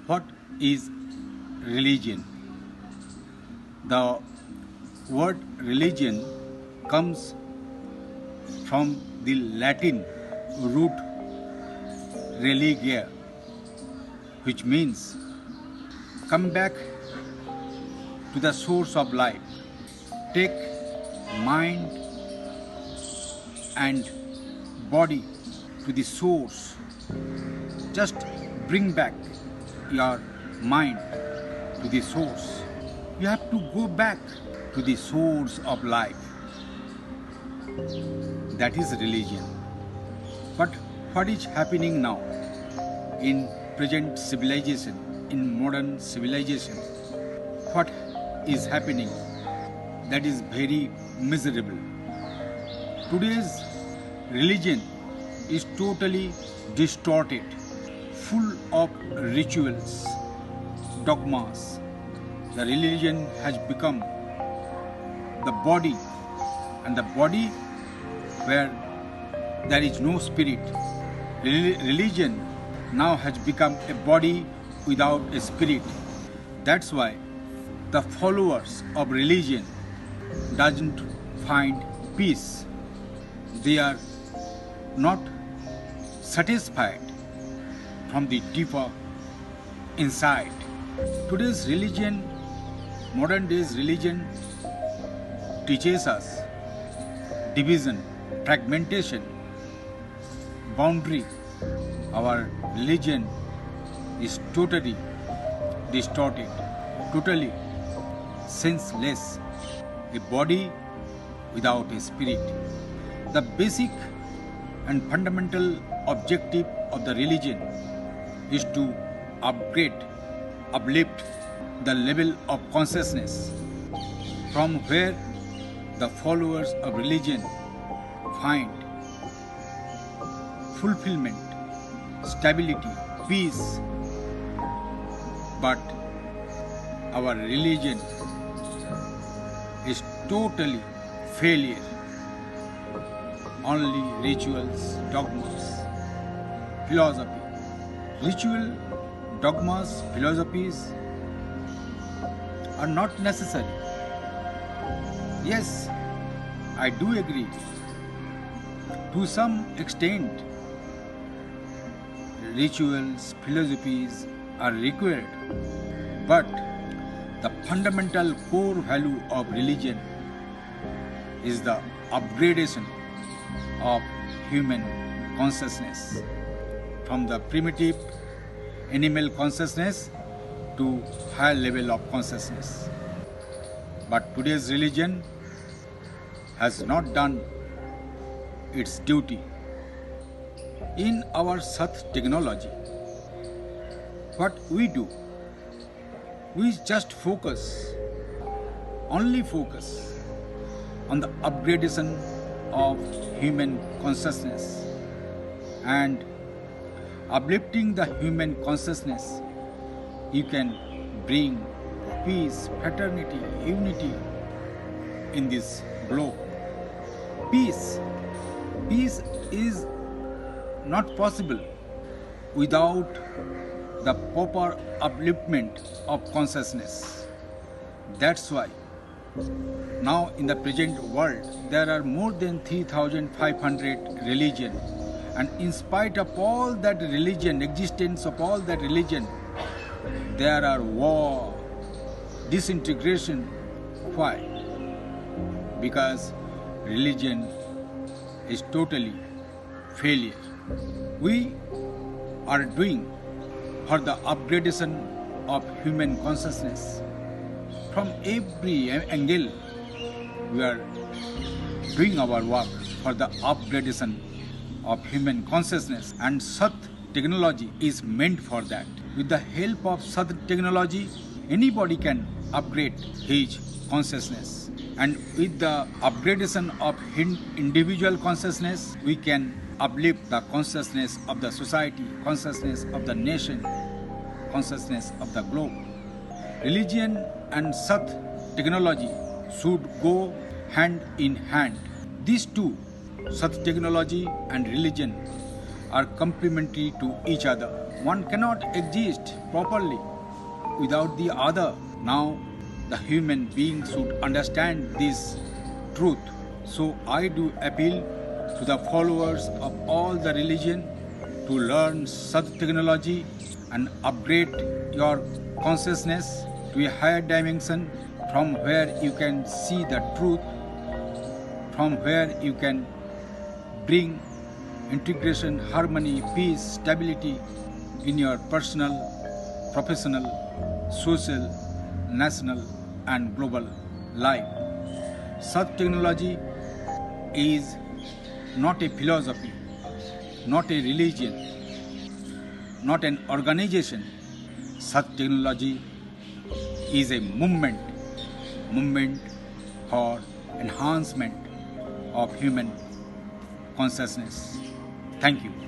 What is religion? The word religion comes from the Latin root religia, which means come back to the source of life. Take mind and body to the source. Just bring back your mind to the source. You have to go back to the source of life. That is religion. But what is happening now in present civilization, in modern civilization? What is happening that is very miserable? Today's religion is totally distorted, full of rituals, dogmas. The religion has become the body, and the body where there is no spirit. Religion now has become a body without a spirit. That's why the followers of religion doesn't find peace. They are not satisfied from the deeper inside. Today's religion, modern days religion, teaches us division, fragmentation, boundary. Our religion is totally distorted, totally senseless, a body without a spirit. The basic and fundamental objective of the religion is to uplift the level of consciousness from where the followers of religion find fulfillment, stability, peace. But our religion is totally failure. Only rituals, dogmas, philosophy. Ritual, dogmas, philosophies are not necessary. Yes, I do agree. To some extent, rituals, philosophies are required. But the fundamental core value of religion is the upgradation of human consciousness from the primitive animal consciousness to higher level of consciousness. But today's religion has not done its duty. In our Sat technology, what we do, we just only focus on the upgradation of human consciousness, and uplifting the human consciousness, you can bring peace, fraternity, unity in this globe. Peace is not possible without the proper upliftment of consciousness. That's why now in the present world there are more than 3,500 religions, and in spite of all that religion, existence of all that religion, there are war, disintegration. Why? Because religion is totally failure. We are doing for the upgradation of human consciousness. From every angle, we are doing our work for the upgradation of human consciousness, and Sat technology is meant for that. With the help of Sat technology, anybody can upgrade his consciousness, and with the upgradation of individual consciousness, we can uplift the consciousness of the society, consciousness of the nation, consciousness of the globe. Religion and Sat technology should go hand in hand. These two such technology and religion are complementary to each other. One cannot exist properly without the other. Now, the human being should understand this truth. So I do appeal to the followers of all the religion to learn such technology and upgrade your consciousness to a higher dimension from where you can see the truth, from where you can bring integration, harmony, peace, stability in your personal, professional, social, national and global life. Such technology is not a philosophy, not a religion, not an organization. Such technology is a movement for enhancement of human consciousness. Thank you.